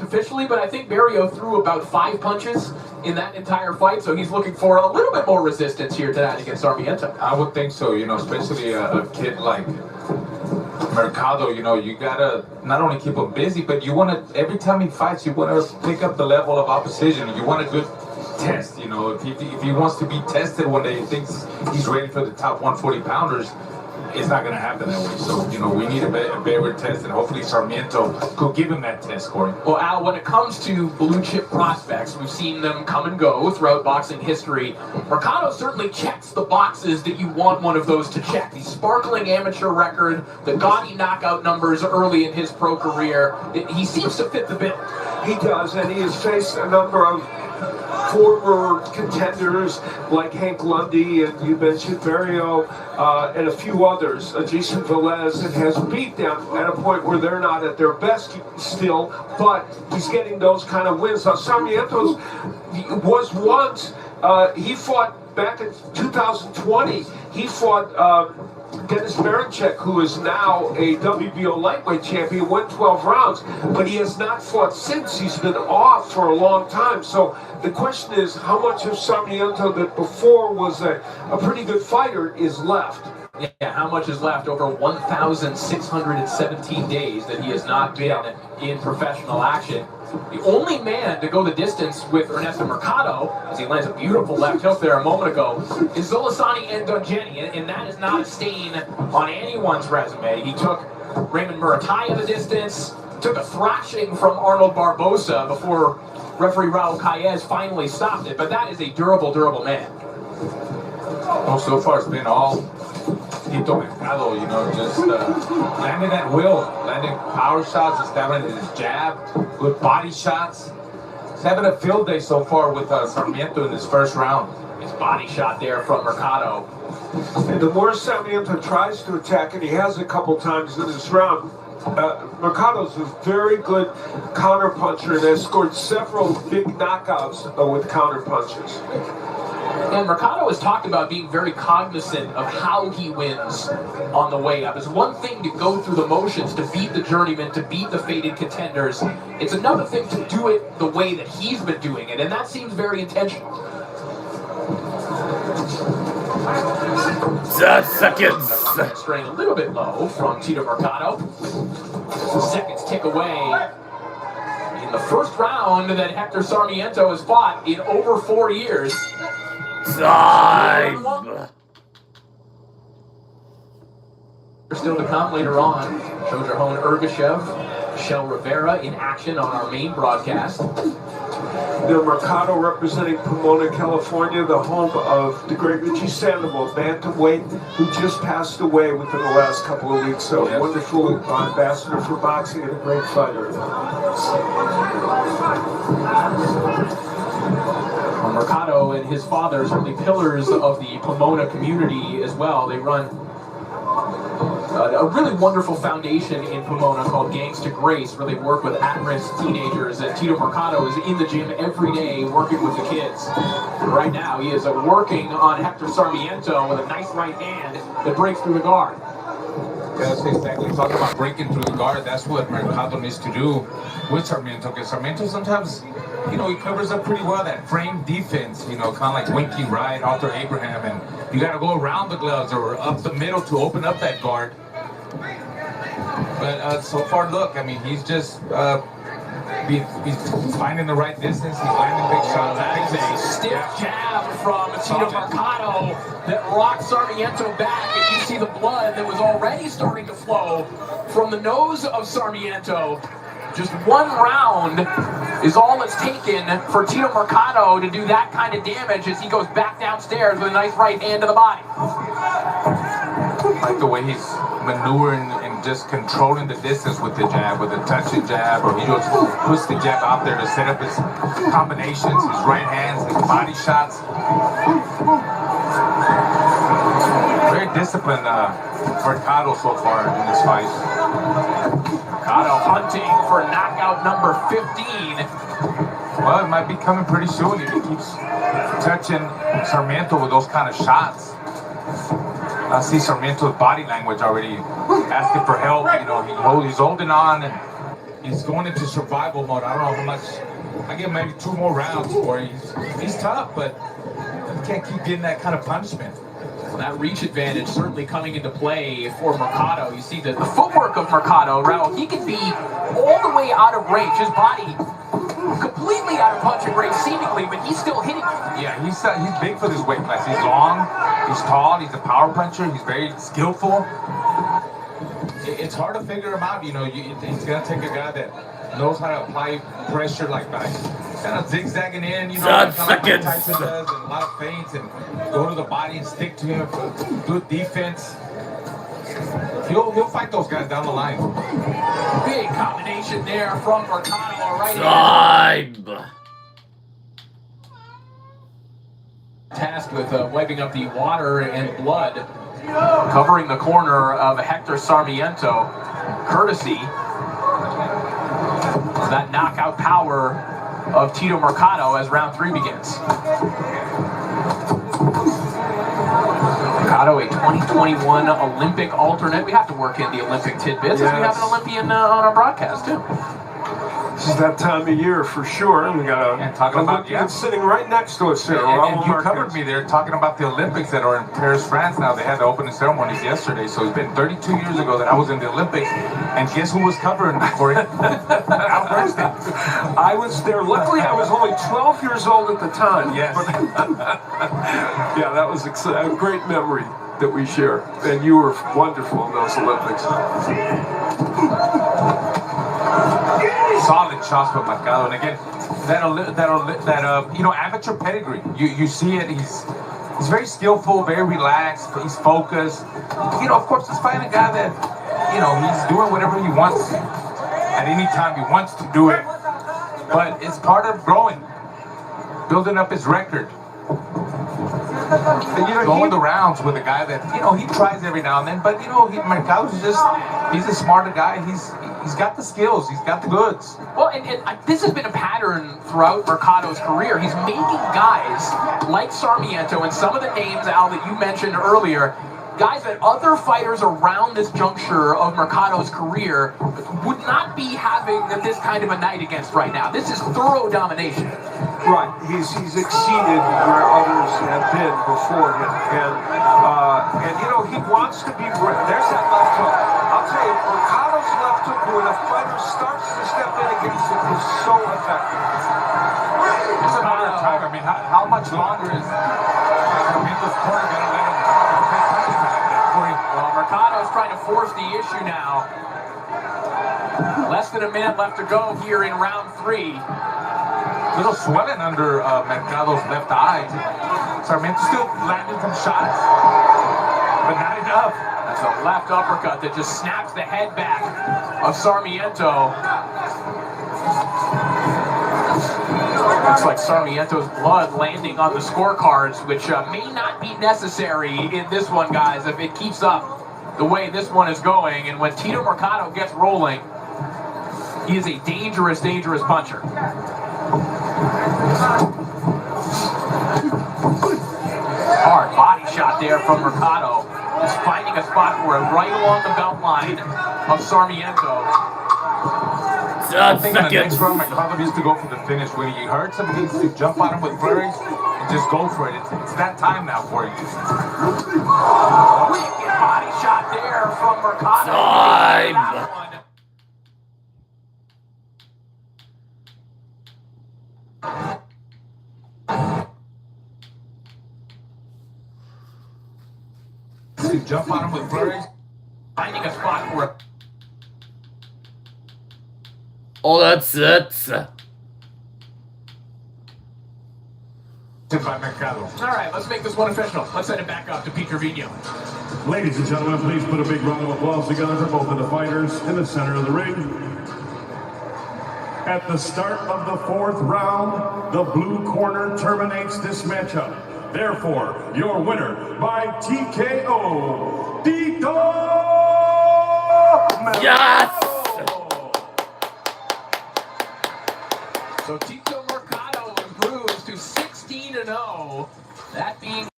officially, but I think Barrio threw about 5 punches in that entire fight, so he's looking for a little bit more resistance here tonight against Sarmiento. I would think so, especially a kid like Mercado, you gotta not only keep him busy, but you want to, every time he fights, you want to pick up the level of opposition. You want a good test, if he wants to be tested one day, he thinks he's ready for the top 140 pounders, it's not going to happen that way. So, we need a better test, and hopefully Sarmiento could give him that test, Corey. Well, Al, when it comes to blue chip prospects, we've seen them come and go throughout boxing history. Mercado certainly checks the boxes that you want one of those to check. The sparkling amateur record, the gaudy knockout numbers early in his pro career. He seems to fit the bill. He does, and he has faced a number of former contenders like Hank Lundy, and you mentioned Barrio, and a few others, Jason Velez, and has beat them at a point where they're not at their best still, but he's getting those kind of wins. Now, Sarmiento's was once, he fought back in 2020, he fought Dennis Berincek, who is now a WBO lightweight champion, won 12 rounds, but he has not fought since. He's been off for a long time. So the question is, how much of Sarmiento that before was a pretty good fighter is left? Yeah, how much is left over 1,617 days that he has not been in professional action? The only man to go the distance with Ernesto Mercado, as he lands a beautiful left hook there a moment ago, is Zolasani Ndongeni, and that is not a stain on anyone's resume. He took Raymond Murataya the distance, took a thrashing from Arnold Barbosa before referee Raul Calles finally stopped it, but that is a durable man. Well, so far it's been all Tito Mercado, just landing at will, landing power shots, establishing his jab, good body shots. He's having a field day so far with Sarmiento in his first round. His body shot there from Mercado. And the more Sarmiento tries to attack, and he has a couple times in this round, Mercado's a very good counter puncher and has scored several big knockouts with counter punches. And Mercado has talked about being very cognizant of how he wins on the way up. It's one thing to go through the motions, to beat the journeyman, to beat the faded contenders. It's another thing to do it the way that he's been doing it, and that seems very intentional. Seconds. Straying a little bit low from Tito Mercado. Seconds tick away. In the first round that Hector Sarmiento has fought in over 4 years. Time. Still to come later on. Shojarhon Ergashev, Michelle Rivera in action on our main broadcast. The Mercado representing Pomona, California, the home of the great Richie Sandoval, bantamweight, who just passed away within the last couple of weeks. So wonderful ambassador for boxing and a great fighter. Mercado and his father are certainly pillars of the Pomona community as well. They run a really wonderful foundation in Pomona called Gangs to Grace, where they work with at-risk teenagers, and Tito Mercado is in the gym every day working with the kids. And right now he is working on Hector Sarmiento with a nice right hand that breaks through the guard. Yeah, that's exactly. Talking about breaking through the guard, that's what Mercado needs to do with Sarmiento, because Sarmiento sometimes, he covers up pretty well that frame defense, kind of like Winky Wright, Arthur Abraham, and you got to go around the gloves or up the middle to open up that guard. But so far, look, he's just he's finding the right distance, he's landing big shots. That is a stiff jab from Tito Mercado that rocked Sarmiento back, and you see the blood that was already starting to flow from the nose of Sarmiento. Just one round is all it's taken for Tito Mercado to do that kind of damage as he goes back downstairs with a nice right hand to the body. I like the way he's maneuvering and just controlling the distance with the jab, with a touching jab, or he just puts the jab out there to set up his combinations, his right hands, his body shots. Very disciplined Mercado so far in this fight. Mercado hunting for knockout number 15. Well, it might be coming pretty soon if he keeps touching Sarmiento with those kind of shots. I see Sarmiento's body language already asking for help. He's holding on. And he's going into survival mode. I don't know how much. I give him maybe 2 more rounds for it. He's tough, but you can't keep getting that kind of punishment. That reach advantage certainly coming into play for Mercado. You see the footwork of Mercado. Raul, he can be all the way out of range. His body completely out of punching range, seemingly, but he's still hitting. Yeah, he's big for this weight class. He's long, he's tall, he's a power puncher, he's very skillful. It's hard to figure him out, you know. It's gonna take a guy that knows how to apply pressure like that. Kind of zigzagging in, you know, like Tyson does, and a lot of feints, and go to the body and stick to him for good defense. He'll fight those guys down the line. Big combination there from Mercado, all right. Tasked with wiping up the water and blood, covering the corner of Hector Sarmiento, courtesy of that knockout power of Tito Mercado as round 3 begins. Mercado, a 2021 Olympic alternate. We have to work in the Olympic tidbits, as we have an Olympian on our broadcast too. This is that time of year for sure. And we got a Olympian sitting right next to us here. And you covered me there talking about the Olympics that are in Paris, France now. They had the opening ceremonies yesterday, so it's been 32 years ago that I was in the Olympics. And guess who was covering for it? Al Bernstein. I was there. Luckily, I was only 12 years old at the time. Yes. Yeah, that was a great memory that we share. And you were wonderful in those Olympics. Solid shots from Mercado, and again, that you know, amateur pedigree. You see it. He's very skillful, very relaxed. He's focused. You know, of course, he's fighting a guy that, you know, he's doing whatever he wants at any time he wants to do it. But it's part of growing, building up his record. And, you know, going the rounds with a guy that, you know, he tries every now and then, but, you know, Mercado's he's a smarter guy. He's got the skills. He's got the goods. Well, and this has been a pattern throughout Mercado's career. He's making guys like Sarmiento and some of the names, Al, that you mentioned earlier, guys that other fighters around this juncture of Mercado's career would not be having this kind of a night against right now. This is thorough domination. Right, he's exceeded where others have been before him, and you know, he wants to be. There's that left hook. I'll tell you, Mercado's left hook, when a fighter starts to step in against it, is so effective. It's a matter of time. I mean, how much longer is Sarmiento's corner going to let him take punishment like that? Well, Mercado's trying to force the issue now. Less than a minute left to go here in round 3. Little swelling under Mercado's left eye. Sarmiento still landing some shots, but not enough. That's a left uppercut that just snaps the head back of Sarmiento. Looks like Sarmiento's blood landing on the scorecards, which may not be necessary in this one, guys, if it keeps up the way this one is going. And when Tito Mercado gets rolling, he is a dangerous, dangerous puncher. Hard body shot there from Mercado. Just finding a spot for it right along the belt line of Sarmiento. I think in the next round, Mercado needs to go for the finish. When he hurts him, he needs to jump on him with flurries and just go for it. It's that time now for you. Wicked body shot there from Mercado. Jump on him with flurries. Finding a spot for it. Oh, that's it. By Mercado. All right, let's make this one official. Let's send it back up to Pete Trevino. Ladies and gentlemen, please put a big round of applause together for both of the fighters in the center of the ring. At the start of the 4th round, the blue corner terminates this matchup. Therefore, your winner by TKO, Tito Mercado. Yes! So Tito Mercado improves to 16-0. That being